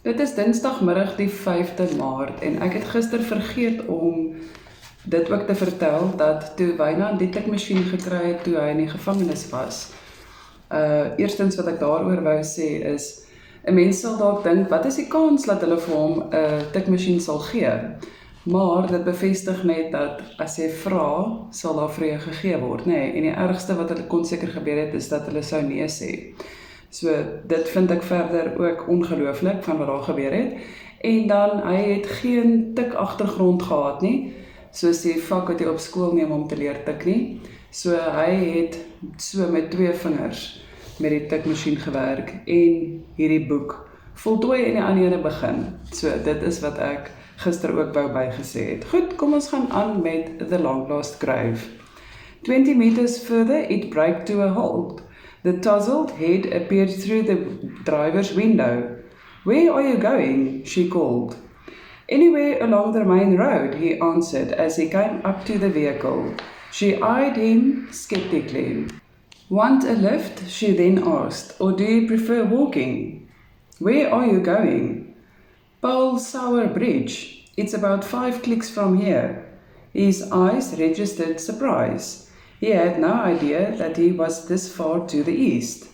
Dit is Dinsdagmiddag die 5de Maart en ek het gister vergeet om dit ook te vertel dat toe Wynand die tikmasjien gekry het toe hy in die gevangenis was. Eerstens wat ek daaroor wou sê is, 'n mens sal dalk dink, wat is die kans dat hulle vir hom 'n tikmasjien sal gee? Maar dit bevestig net dat as jy vra, sal daar vir jou gegee word, nê? En die ergste wat hulle kon seker gebeur het, is dat hulle sou nee sê. So dit vind ek verder ook ongelooflik van wat daar gebeur het. En dan, hy het geen tik agtergrond gehad nie, soos die vak wat hy op skool neem om te leer tik nie. So hy het so met 2 vingers met die tikmasjien gewerk en hierdie boek voltooi en die ander ene begin. So dit is wat ek gister ook wou bygesê het. Goed, kom ons gaan aan met The Long Lost Grave. 20 meters further it braked to a halt. The tousled head appeared through the driver's window. "Where are you going?" she called. "Anywhere along the main road," he answered as he came up to the vehicle. She eyed him skeptically. "Want a lift?" she then asked, "or do you prefer walking?" "Where are you going?" "Paul-Sauer Bridge. It's about 5 clicks from here." His eyes registered surprise. He had no idea that he was this far to the east.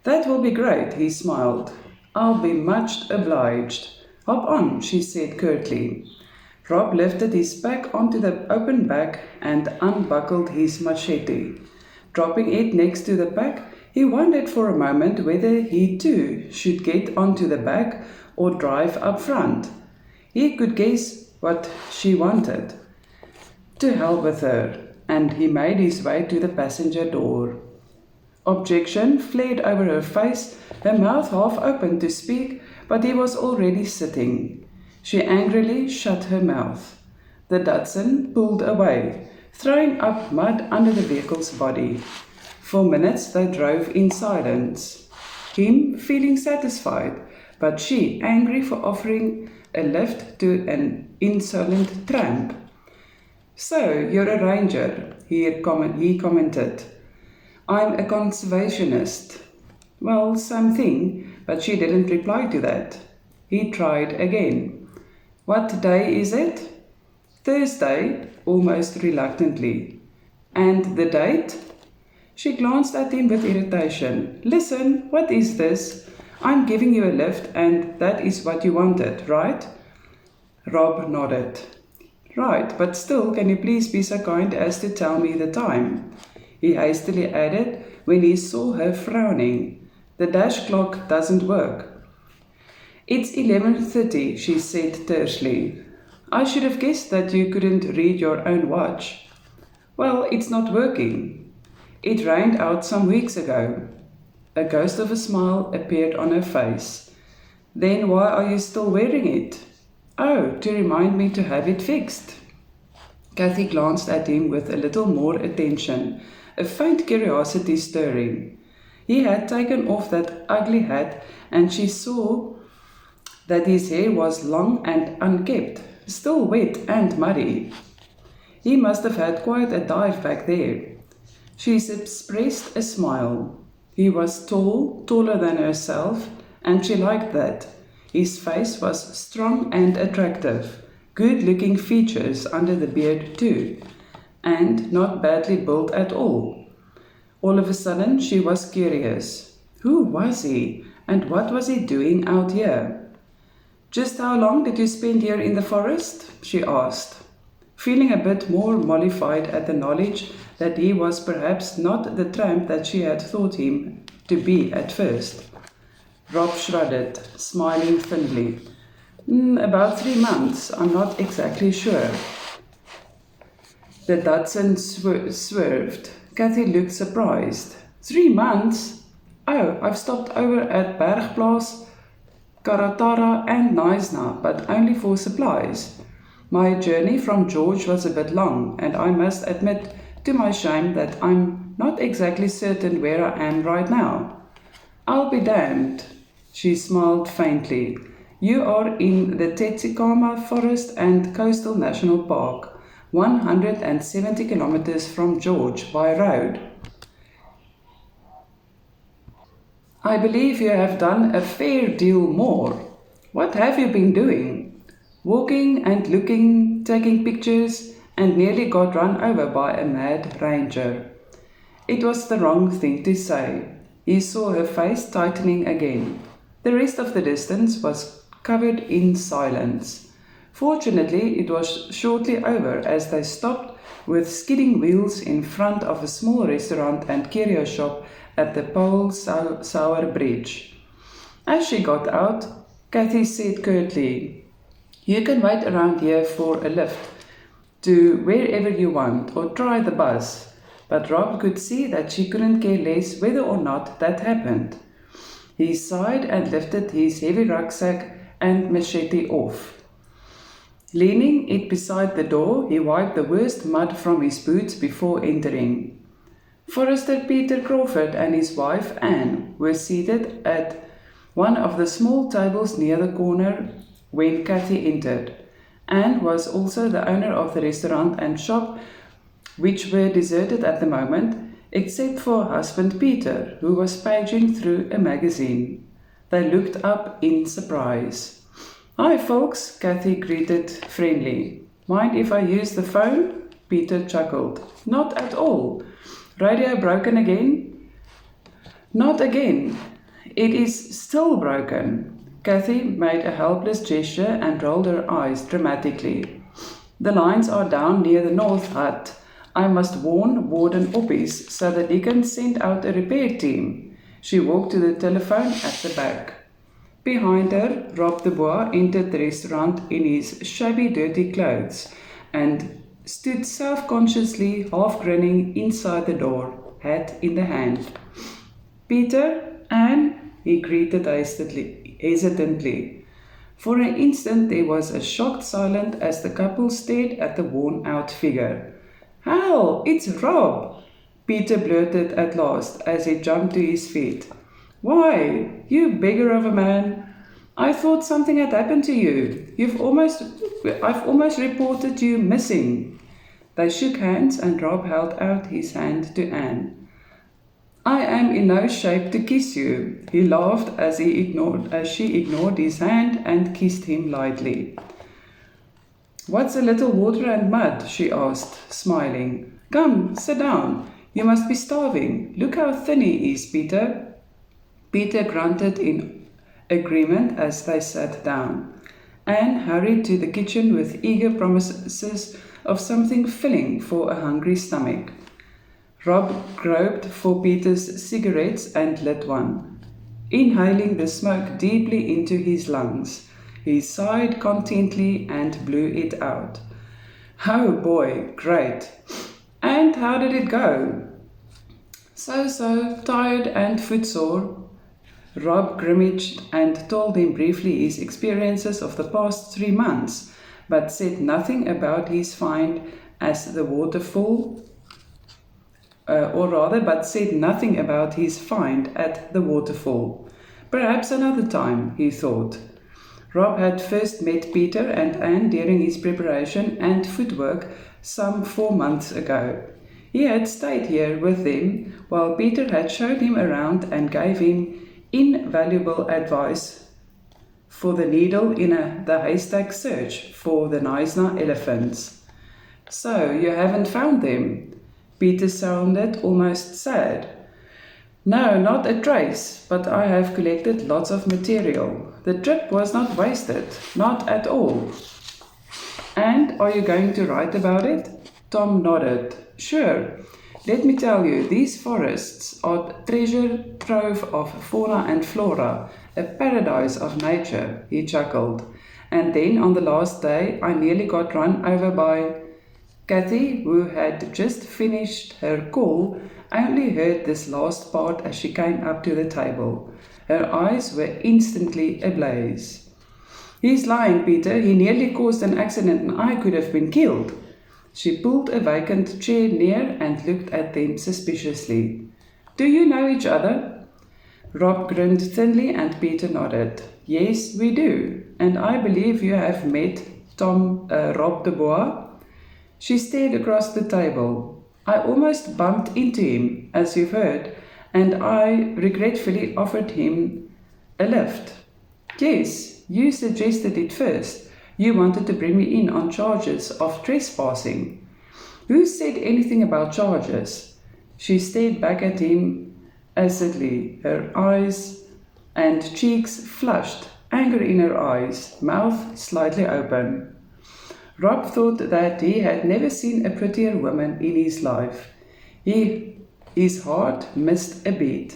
"That will be great," he smiled. "I'll be much obliged." "Hop on," she said curtly. Rob lifted his pack onto the open back and unbuckled his machete. Dropping it next to the pack, he wondered for a moment whether he too should get onto the back or drive up front. He could guess what she wanted. To hell with her, and he made his way to the passenger door. Objection flared over her face, her mouth half open to speak, but he was already sitting. She angrily shut her mouth. The Datsun pulled away, throwing up mud under the vehicle's body. For minutes they drove in silence, him feeling satisfied, but she angry for offering a lift to an insolent tramp. "So, you're a ranger," he commented. "I'm a conservationist." "Well, something," but she didn't reply to that. He tried again. "What day is it?" "Thursday," almost reluctantly. "And the date?" She glanced at him with irritation. "Listen, what is this? I'm giving you a lift and that is what you wanted, right?" Rob nodded. "Right, but still, can you please be so kind as to tell me the time?" He hastily added when he saw her frowning. "The dash clock doesn't work." "It's 11:30, she said tersely. "I should have guessed that you couldn't read your own watch." "Well, it's not working. It rained out some weeks ago." A ghost of a smile appeared on her face. "Then why are you still wearing it?" "Oh, to remind me to have it fixed." Kathy glanced at him with a little more attention, a faint curiosity stirring. He had taken off that ugly hat, and she saw that his hair was long and unkempt, still wet and muddy. He must have had quite a dive back there. She expressed a smile. He was tall, taller than herself, and she liked that. His face was strong and attractive, good-looking features under the beard too, and not badly built at all. All of a sudden, she was curious. Who was he, and what was he doing out here? "Just how long did you spend here in the forest?" she asked, feeling a bit more mollified at the knowledge that he was perhaps not the tramp that she had thought him to be at first. Rob shrugged, smiling thinly. About 3 months, I'm not exactly sure." The Datsun swerved. Kathy looked surprised. 3 months? "Oh, I've stopped over at Bergplaas, Karatara and Naisna, but only for supplies. My journey from George was a bit long, and I must admit to my shame that I'm not exactly certain where I am right now." "I'll be damned." She smiled faintly. "You are in the Tetsikama Forest and Coastal National Park, 170 kilometers from George by road. I believe you have done a fair deal more." What have you been doing? Walking and looking, taking pictures, and nearly got run over by a mad ranger. It was the wrong thing to say. He saw her face tightening again. The rest of the distance was covered in silence. Fortunately, it was shortly over as they stopped with skidding wheels in front of a small restaurant and curio shop at the Paul Sauer Bridge. As she got out, Kathy said curtly, "You can wait around here for a lift to wherever you want or try the bus." But Rob could see that she couldn't care less whether or not that happened. He sighed and lifted his heavy rucksack and machete off. Leaning it beside the door, he wiped the worst mud from his boots before entering. Forester Peter Crawford and his wife Anne were seated at one of the small tables near the corner when Kathy entered. Anne was also the owner of the restaurant and shop, which were deserted at the moment, except for husband Peter, who was paging through a magazine. They looked up in surprise. "Hi, folks," Kathy greeted friendly. "Mind if I use the phone?" Peter chuckled. "Not at all. Radio broken again?" "Not again. It is still broken." Kathy made a helpless gesture and rolled her eyes dramatically. "The lines are down near the north hut. I must warn Warden Oppies so that he can send out a repair team." She walked to the telephone at the back. Behind her, Rob Dubois entered the restaurant in his shabby, dirty clothes and stood self-consciously, half grinning inside the door, hat in the hand. "Peter, Anne," he greeted hesitantly. For an instant there was a shocked silence as the couple stared at the worn-out figure. "Hell, it's Rob!" Peter blurted at last as he jumped to his feet. "Why, you beggar of a man! I thought something had happened to you. I've almost reported you missing." They shook hands and Rob held out his hand to Anne. "I am in no shape to kiss you," he laughed as she ignored his hand and kissed him lightly. "What's a little water and mud?" she asked, smiling. "Come, sit down. You must be starving. Look how thin he is, Peter." Peter grunted in agreement as they sat down. Anne hurried to the kitchen with eager promises of something filling for a hungry stomach. Rob groped for Peter's cigarettes and lit one. Inhaling the smoke deeply into his lungs, he sighed contentedly and blew it out. "Oh boy, great! And how did it go?" So, tired and footsore." Rob grimaced and told him briefly his experiences of the past 3 months, but said nothing about his find as the waterfall, but said nothing about his find at the waterfall. Perhaps another time, he thought. Rob had first met Peter and Anne during his preparation and footwork some 4 months ago. He had stayed here with them while Peter had showed him around and gave him invaluable advice for the needle in the haystack search for the Neisner elephants. "So, you haven't found them?" Peter sounded almost sad. "No, not a trace, but I have collected lots of material. The trip was not wasted, not at all." "And are you going to write about it?" Tom nodded. "Sure. Let me tell you, these forests are treasure trove of fauna and flora, a paradise of nature," he chuckled. "And then on the last day, I nearly got run over by—" Kathy, who had just finished her call, only heard this last part as she came up to the table. Her eyes were instantly ablaze. "He's lying, Peter. He nearly caused an accident and I could have been killed." She pulled a vacant chair near and looked at them suspiciously. "Do you know each other?" Rob grinned thinly and Peter nodded. "Yes, we do. And I believe you have met Rob Dubois." She stared across the table. "I almost bumped into him, as you've heard, and I regretfully offered him a lift." "Yes, You suggested it first. You wanted to bring me in on charges of trespassing. Who said anything about charges? She stared back at him acidly, her eyes and cheeks flushed, anger in her eyes, mouth slightly open. Rob thought that he had never seen a prettier woman in his life. His heart missed a beat.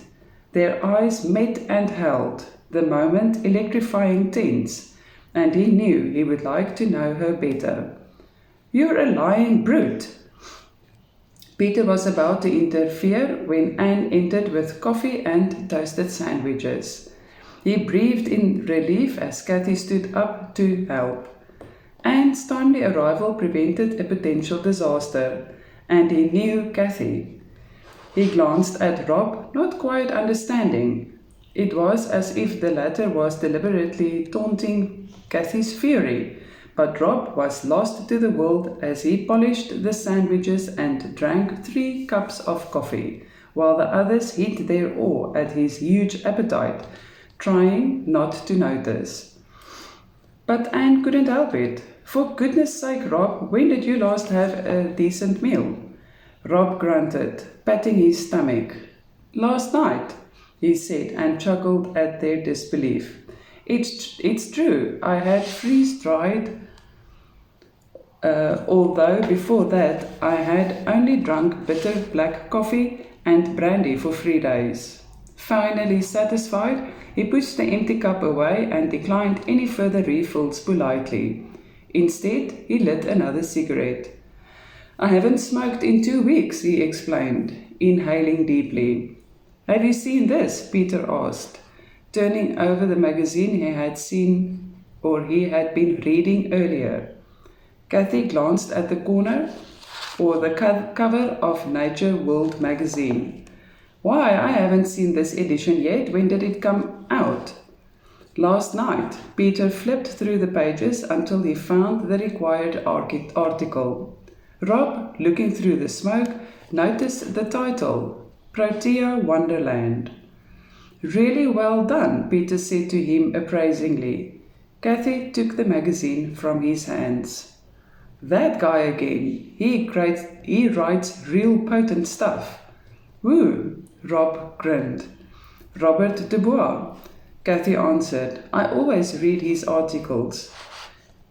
Their eyes met and held, the moment electrifying tense, and he knew he would like to know her better. You're a lying brute. Peter was about to interfere when Anne entered with coffee and toasted sandwiches. He breathed in relief as Cathy stood up to help. Anne's timely arrival prevented a potential disaster, and he knew Cathy. He glanced at Rob, not quite understanding. It was as if the latter was deliberately taunting Cathy's fury, but Rob was lost to the world as he polished the sandwiches and drank 3 cups of coffee, while the others hid their awe at his huge appetite, trying not to notice. But Anne couldn't help it. For goodness sake, Rob, when did you last have a decent meal? Rob grunted, patting his stomach. Last night, he said, and chuckled at their disbelief. It's true, I had freeze-dried, although before that I had only drunk bitter black coffee and brandy for 3 days. Finally satisfied, he pushed the empty cup away and declined any further refills politely. Instead, he lit another cigarette. I haven't smoked in 2 weeks, he explained, inhaling deeply. Have you seen this? Peter asked, turning over the magazine he had been reading earlier. Cathy glanced at the corner or the cover of Nature World magazine. Why, I haven't seen this edition yet. When did it come out? Last night. Peter flipped through the pages until he found the required article. Rob, looking through the smoke, noticed the title, Protea Wonderland. Really well done, Peter said to him appraisingly. Cathy took the magazine from his hands. That guy again. He writes real potent stuff. Who? Rob grinned. Robert Dubois, Cathy answered. I always read his articles.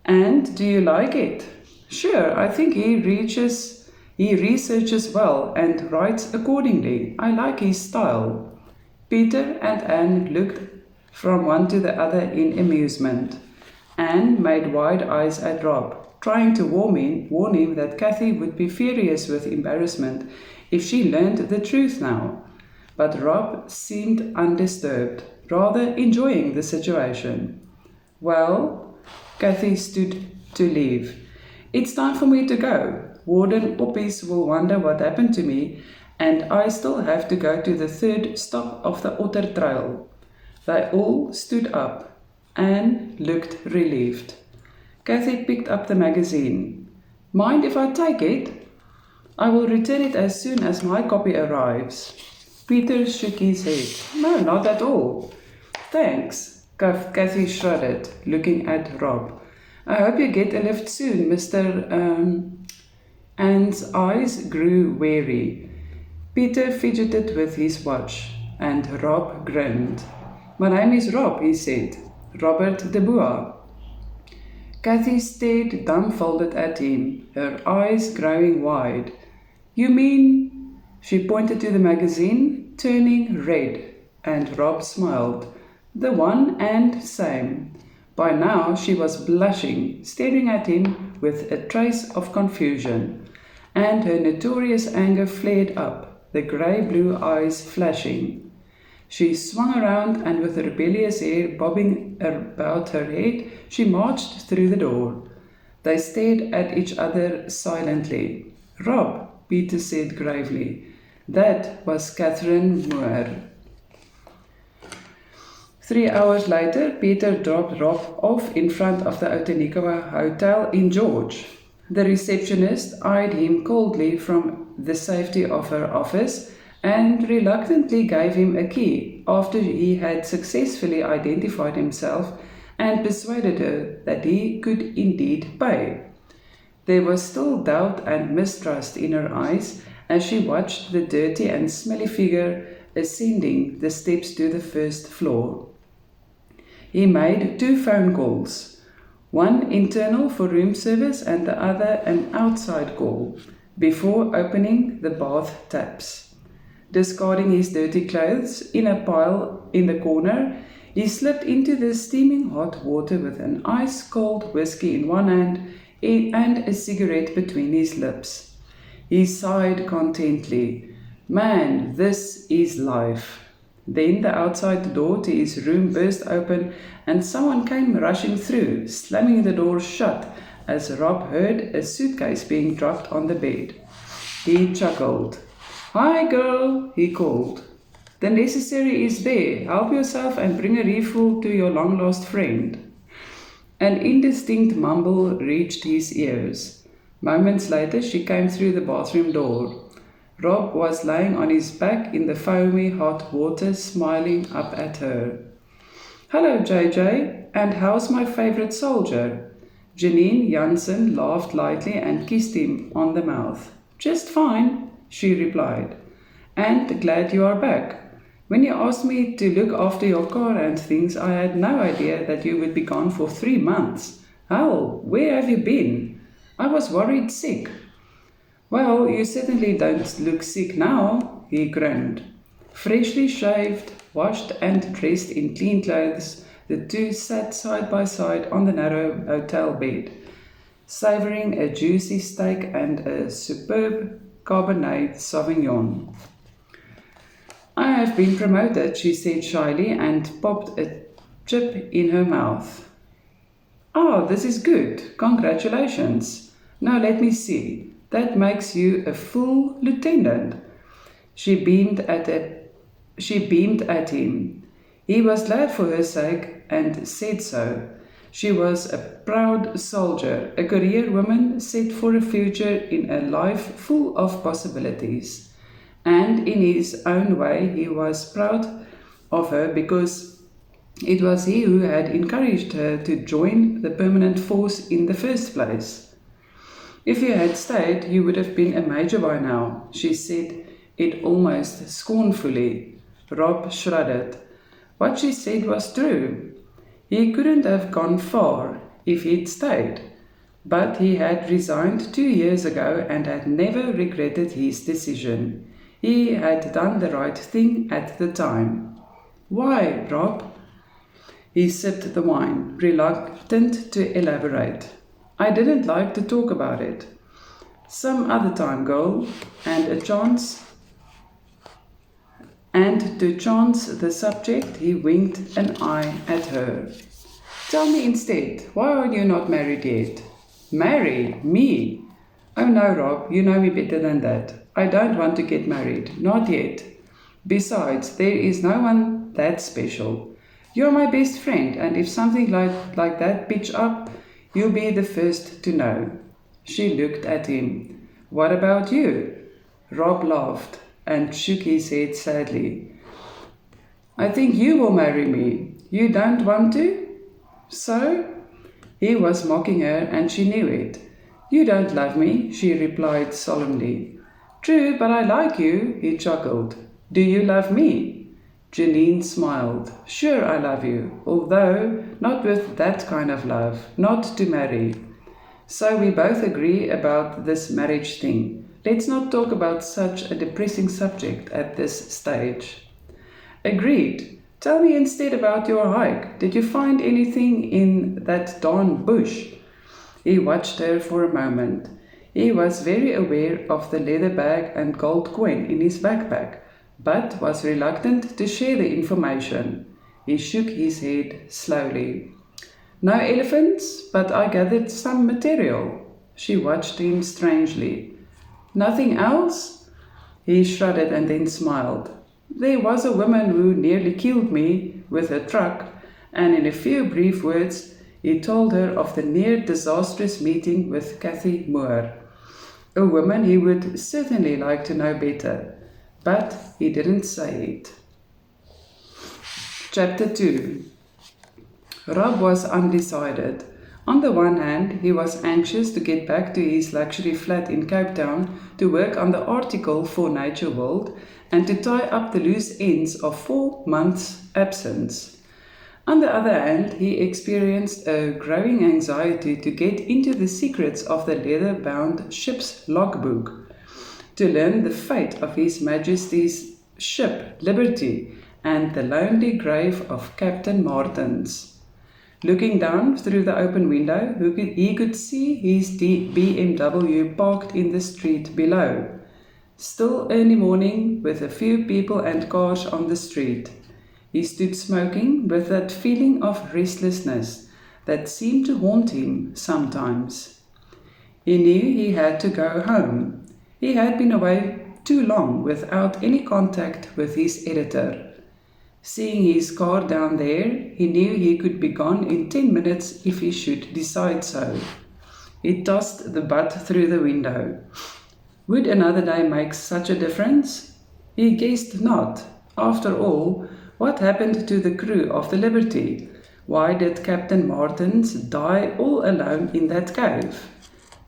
And do you like it? Sure, I think he researches well and writes accordingly. I like his style. Peter and Anne looked from one to the other in amusement. Anne made wide eyes at Rob, trying to warn him that Cathy would be furious with embarrassment if she learned the truth now. But Rob seemed undisturbed, rather enjoying the situation. Well, Cathy stood to leave. It's time for me to go. Warden Oppies will wonder what happened to me, and I still have to go to the 3rd stop of the Otter Trail. They all stood up. Anne looked relieved. Cathy picked up the magazine. Mind if I take it? I will return it as soon as my copy arrives. Peter shook his head. No, not at all. Thanks, Cathy shrugged, looking at Rob. I hope you get a lift soon, Mr. Anne's eyes grew wary. Peter fidgeted with his watch, and Rob grinned. My name is Rob, he said. Robert Dubois. Cathy stared dumbfounded at him, her eyes growing wide. You mean? She pointed to the magazine, turning red, and Rob smiled. The one and same. By now she was blushing, staring at him with a trace of confusion, and her notorious anger flared up, the grey-blue eyes flashing. She swung around and with rebellious hair bobbing about her head, she marched through the door. They stared at each other silently. Rob, Peter said gravely. That was Catherine Moore. 3 hours later, Peter dropped Rob off in front of the Outeniqua Hotel in George. The receptionist eyed him coldly from the safety of her office and reluctantly gave him a key after he had successfully identified himself and persuaded her that he could indeed pay. There was still doubt and mistrust in her eyes as she watched the dirty and smelly figure ascending the steps to the first floor. He made 2 phone calls, one internal for room service and the other an outside call, before opening the bath taps. Discarding his dirty clothes in a pile in the corner, he slipped into the steaming hot water with an ice-cold whiskey in one hand and a cigarette between his lips. He sighed contentedly. Man, this is life. Then the outside door to his room burst open and someone came rushing through, slamming the door shut as Rob heard a suitcase being dropped on the bed. He chuckled. "Hi, girl," he called. "The necessary is there. Help yourself and bring a refill to your long-lost friend." An indistinct mumble reached his ears. Moments later, she came through the bathroom door. Rob was lying on his back in the foamy hot water, smiling up at her. "Hello, JJ, and how's my favorite soldier?" Janine Jansen laughed lightly and kissed him on the mouth. "Just fine," she replied. "And glad you are back. When you asked me to look after your car and things, I had no idea that you would be gone for 3 months. Hell, where have you been? I was worried sick." "Well, you certainly don't look sick now," he grinned. Freshly shaved, washed and dressed in clean clothes, the two sat side by side on the narrow hotel bed, savouring a juicy steak and a superb Cabernet Sauvignon. "I have been promoted," she said shyly and popped a chip in her mouth. "Oh, this is good. Congratulations. Now let me see. That makes you a full lieutenant." She beamed at him. He was glad for her sake and said so. She was a proud soldier, a career woman set for a future in a life full of possibilities. And in his own way, he was proud of her because it was he who had encouraged her to join the permanent force in the first place. "If you had stayed, you would have been a major by now," she said it almost scornfully. Rob shrugged. What she said was true. He couldn't have gone far if he'd stayed, but he had resigned 2 years ago and had never regretted his decision. He had done the right thing at the time. "Why, Rob?" He sipped the wine, reluctant to elaborate. "I didn't like to talk about it." "Some other time, girl, and to chance the subject, he winked an eye at her. "Tell me instead, why are you not married yet?" "Marry? Me? Oh no, Rob, you know me better than that. I don't want to get married, not yet. Besides, there is no one that special. You're my best friend, and if something like that pitch up, you'll be the first to know." She looked at him. "What about you?" Rob laughed and shook his head sadly. "I think you will marry me. You don't want to?" "So?" He was mocking her, and she knew it. "You don't love me," she replied solemnly. "True, but I like you," he chuckled. "Do you love me?" Janine smiled. "Sure I love you, although not with that kind of love, not to marry. So we both agree about this marriage thing. Let's not talk about such a depressing subject at this stage." "Agreed. Tell me instead about your hike. Did you find anything in that darn bush?" He watched her for a moment. He was very aware of the leather bag and gold coin in his backpack, but was reluctant to share the information. He shook his head slowly. "No elephants, but I gathered some material." She watched him strangely. "Nothing else?" He shrugged and then smiled. "There was a woman who nearly killed me with her truck," and in a few brief words he told her of the near disastrous meeting with Kathy Moore. A woman he would certainly like to know better, but he didn't say it. Chapter 2. Rob was undecided. On the one hand, he was anxious to get back to his luxury flat in Cape Town to work on the article for Nature World and to tie up the loose ends of 4 months' absence. On the other hand, he experienced a growing anxiety to get into the secrets of the leather-bound ship's logbook, to learn the fate of His Majesty's ship, Liberty, and the lonely grave of Captain Martin's. Looking down through the open window, he could see his BMW parked in the street below. Still early morning, with a few people and cars on the street. He stood smoking with that feeling of restlessness that seemed to haunt him sometimes. He knew he had to go home. He had been away too long without any contact with his editor. Seeing his car down there, he knew he could be gone in 10 minutes if he should decide so. He tossed the butt through the window. Would another day make such a difference? He guessed not. After all, what happened to the crew of the Liberty? Why did Captain Martins die all alone in that cave?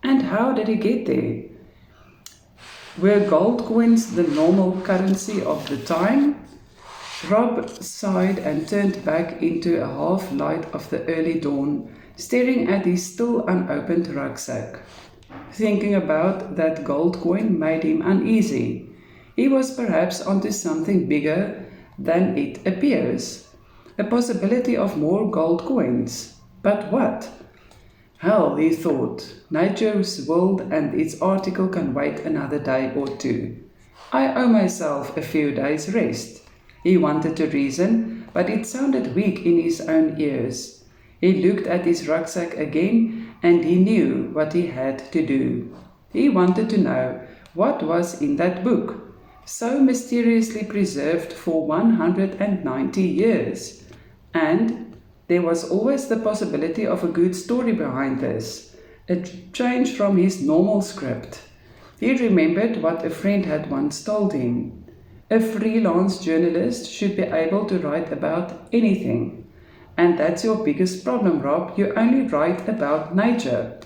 And how did he get there? Were gold coins the normal currency of the time? Rob sighed and turned back into a half light of the early dawn, staring at his still unopened rucksack. Thinking about that gold coin made him uneasy. He was perhaps onto something bigger than it appears. A possibility of more gold coins. But what? Hell, he thought. Nature's World and its article can wait another day or two. I owe myself a few days' rest. He wanted to reason, but it sounded weak in his own ears. He looked at his rucksack again, and he knew what he had to do. He wanted to know what was in that book, so mysteriously preserved for 190 years. And there was always the possibility of a good story behind this, a change from his normal script. He remembered what a friend had once told him. A freelance journalist should be able to write about anything. And that's your biggest problem, Rob. You only write about nature.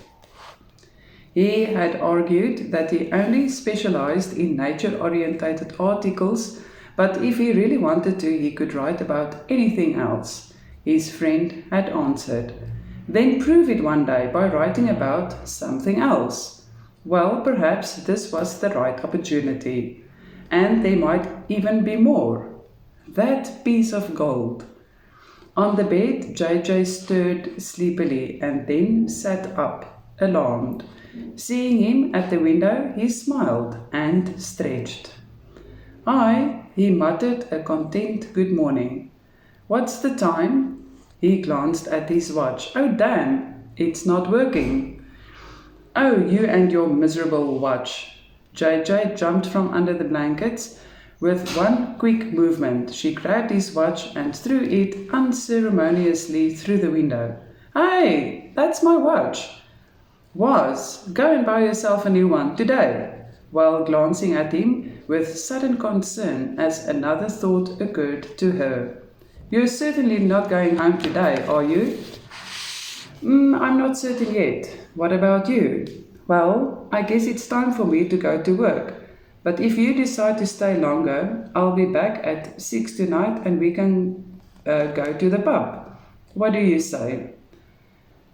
He had argued that he only specialized in nature-orientated articles, but if he really wanted to, he could write about anything else. His friend had answered. Then prove it one day by writing about something else. Well, perhaps this was the right opportunity. And there might even be more. That piece of gold. On the bed, JJ stirred sleepily and then sat up, alarmed. Seeing him at the window, he smiled and stretched. "Aye," he muttered a content good morning. "What's the time?" He glanced at his watch. "Oh, damn, it's not working." "Oh, you and your miserable watch." JJ jumped from under the blankets. With one quick movement, she grabbed his watch and threw it unceremoniously through the window. "Hey, that's my watch." "Was, go and buy yourself a new one today," while glancing at him with sudden concern as another thought occurred to her. "You're certainly not going home today, are you?" I'm not certain yet. What about you?" "Well, I guess it's time for me to go to work. But if you decide to stay longer, I'll be back at 6 tonight and we can go to the pub. What do you say?"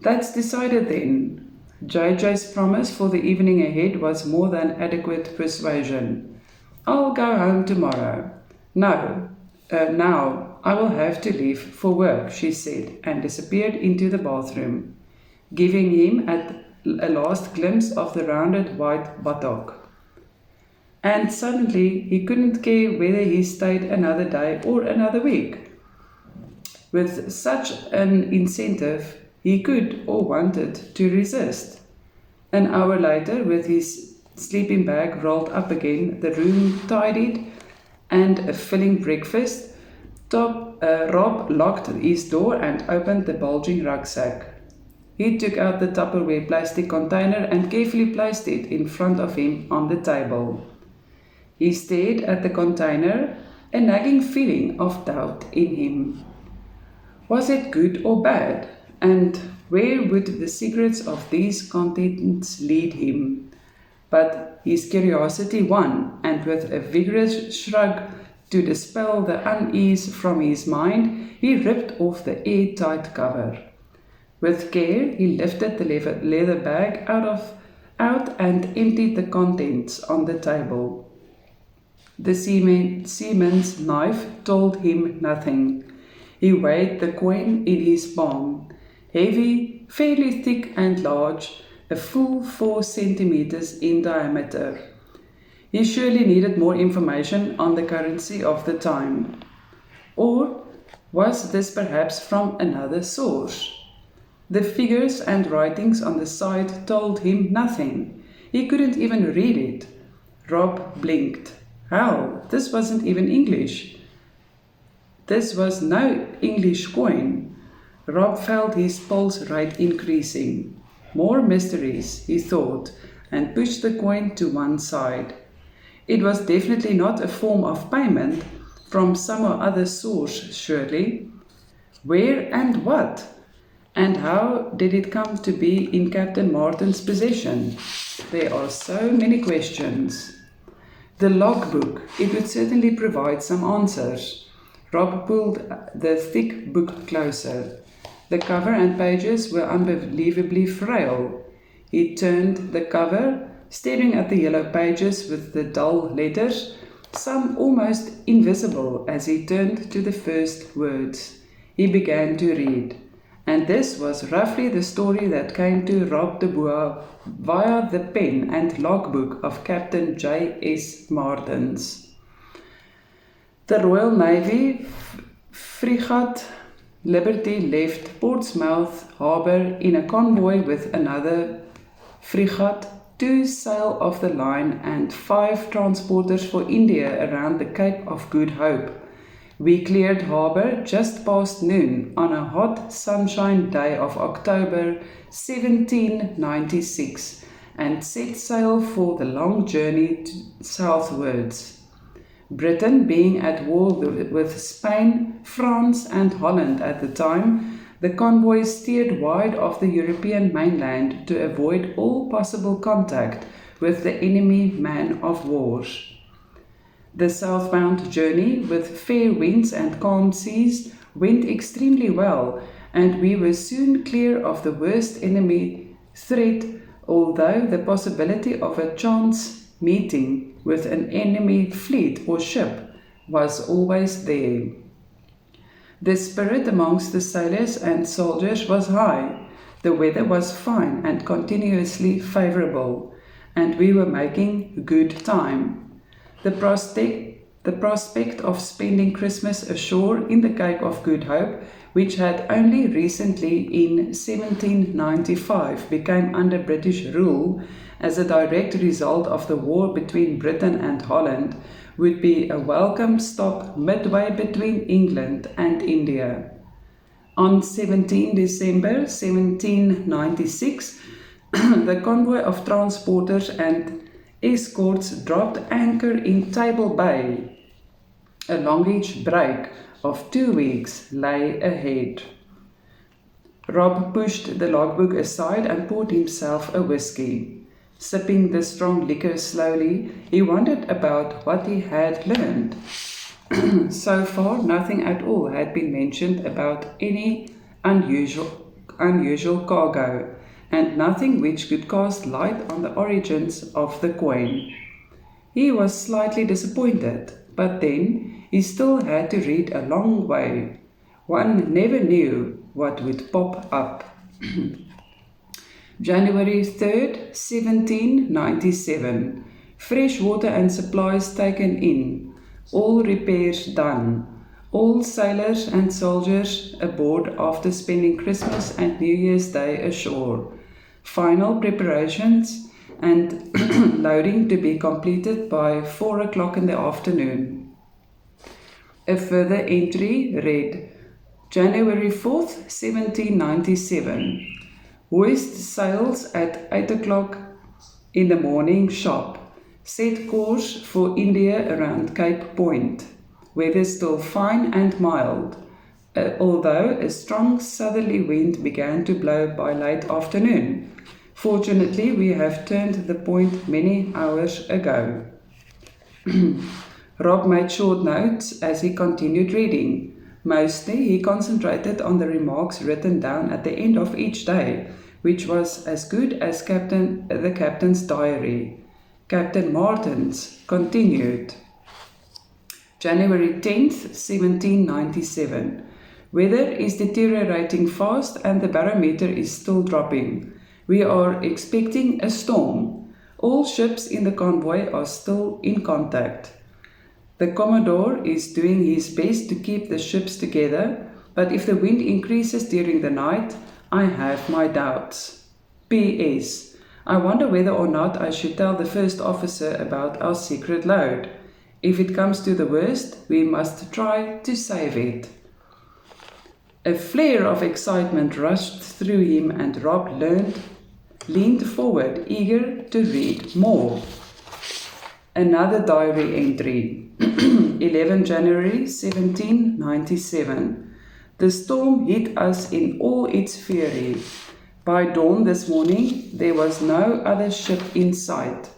"That's decided then." JJ's promise for the evening ahead was more than adequate persuasion. "I'll go home tomorrow." "No, now I will have to leave for work," she said, and disappeared into the bathroom, giving him a last glimpse of the rounded white buttock. And suddenly he couldn't care whether he stayed another day or another week. With such an incentive, he could or wanted to resist. An hour later, with his sleeping bag rolled up again, the room tidied, and a filling breakfast, Rob locked his door and opened the bulging rucksack. He took out the Tupperware plastic container and carefully placed it in front of him on the table. He stared at the container, a nagging feeling of doubt in him. Was it good or bad? And where would the secrets of these contents lead him? But his curiosity won, and with a vigorous shrug to dispel the unease from his mind, he ripped off the airtight cover. With care, he lifted the leather bag out and emptied the contents on the table. The seaman's knife told him nothing. He weighed the coin in his palm, heavy, fairly thick and large, a full 4 centimeters in diameter. He surely needed more information on the currency of the time. Or was this perhaps from another source? The figures and writings on the side told him nothing. He couldn't even read it. Rob blinked. Hell, this wasn't even English. This was no English coin. Rob felt his pulse rate increasing. More mysteries, he thought, and pushed the coin to one side. It was definitely not a form of payment from some other source, surely. Where and what? And how did it come to be in Captain Martin's possession? There are so many questions. The logbook, it would certainly provide some answers. Rob pulled the thick book closer. The cover and pages were unbelievably frail. He turned the cover, staring at the yellow pages with the dull letters, some almost invisible as he turned to the first words. He began to read. And this was roughly the story that came to Rob de Boer via the pen and logbook of Captain J.S. Martins. The Royal Navy frigate Liberty left Portsmouth harbour in a convoy with another frigate, 2 sail off the line and 5 transporters for India around the Cape of Good Hope. We cleared harbour just past noon on a hot sunshine day of October 1796 and set sail for the long journey southwards. Britain being at war with Spain, France and Holland at the time, the convoy steered wide of the European mainland to avoid all possible contact with the enemy man-of-wars. The southbound journey, with fair winds and calm seas, went extremely well, and we were soon clear of the worst enemy threat, although the possibility of a chance meeting with an enemy fleet or ship was always there. The spirit amongst the sailors and soldiers was high. The weather was fine and continuously favourable, and we were making good time. The prospect of spending Christmas ashore in the Cape of Good Hope, which had only recently in 1795 become under British rule as a direct result of the war between Britain and Holland, would be a welcome stop midway between England and India. On 17 December 1796, the convoy of transporters and escorts dropped anchor in Table Bay. A longish break of 2 weeks lay ahead. Rob pushed the logbook aside and poured himself a whisky. Sipping the strong liquor slowly, he wondered about what he had learned. So far, nothing at all had been mentioned about any unusual cargo, and nothing which could cast light on the origins of the coin. He was slightly disappointed, but then he still had to read a long way. One never knew what would pop up. January 3rd, 1797. Fresh water and supplies taken in. All repairs done. All sailors and soldiers aboard after spending Christmas and New Year's Day ashore. Final preparations and loading to be completed by 4 o'clock in the afternoon. A further entry read, January 4th, 1797. Hoist sails at 8 o'clock in the morning sharp. Set course for India around Cape Point. Weather still fine and mild. although a strong southerly wind began to blow by late afternoon. Fortunately, we have turned the point many hours ago. Rob made short notes as he continued reading. Mostly, he concentrated on the remarks written down at the end of each day, which was as good as the captain's diary. Captain Martin's continued. January 10th, 1797. Weather is deteriorating fast and the barometer is still dropping. We are expecting a storm. All ships in the convoy are still in contact. The Commodore is doing his best to keep the ships together, but if the wind increases during the night, I have my doubts. P.S. I wonder whether or not I should tell the first officer about our secret load. If it comes to the worst, we must try to save it. A flare of excitement rushed through him and Rob leaned forward, eager to read more. Another diary entry. 11 January 1797. The storm hit us in all its fury. By dawn this morning, there was no other ship in sight.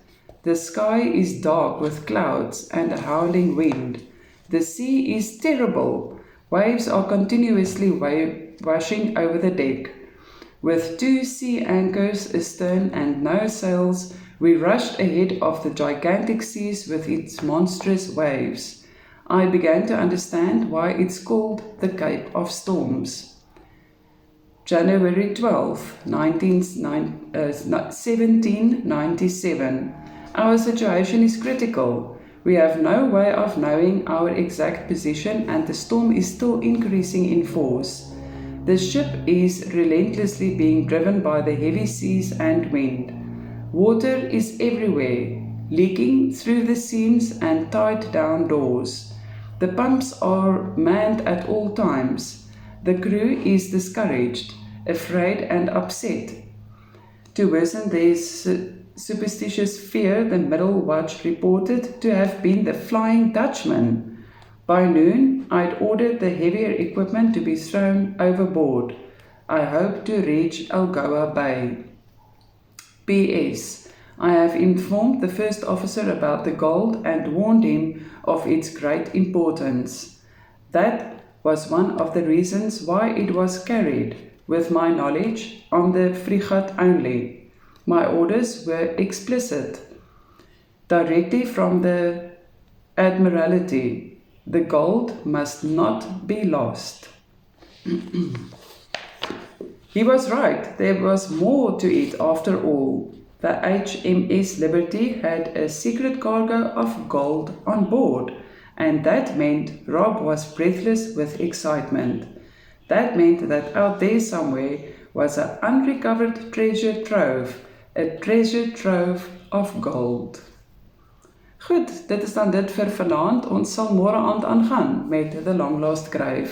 The sky is dark with clouds and a howling wind. The sea is terrible. Waves are continuously washing over the deck. With 2 sea anchors astern and no sails, we rushed ahead of the gigantic seas with its monstrous waves. I began to understand why it's called the Cape of Storms. January 12, 1797. Our situation is critical. We have no way of knowing our exact position and the storm is still increasing in force. The ship is relentlessly being driven by the heavy seas and wind. Water is everywhere, leaking through the seams and tied down doors. The pumps are manned at all times. The crew is discouraged, afraid and upset. To worsen their superstitious fear, the middle watch reported to have been the Flying Dutchman. By noon, I'd ordered the heavier equipment to be thrown overboard. I hope to reach Algoa Bay. P.S. I have informed the first officer about the gold and warned him of its great importance. That was one of the reasons why it was carried, with my knowledge, on the frigate only. My orders were explicit. Directly from the Admiralty, the gold must not be lost. He was right, there was more to it after all. The HMS Liberty had a secret cargo of gold on board, and that meant Rob was breathless with excitement. That meant that out there somewhere was an unrecovered treasure trove, a treasure trove of gold. Goed, dit is dan dit vir vanaand. Ons sal môre aand aangaan met The Long Lost Grave.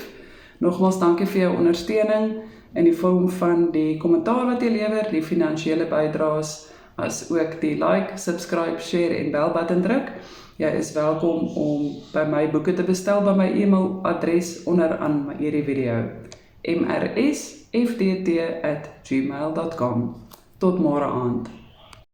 Nogmaals dankie vir jou ondersteuning in die vorm van die kommentaar wat jy lewer, die finansiële bydraes, as ook die like, subscribe, share en bellbutton druk. Jy is welkom om by my boeke te bestel by my e-mailadres onderaan hierdie video. mrsfdt@gmail.com. Tot môre aand.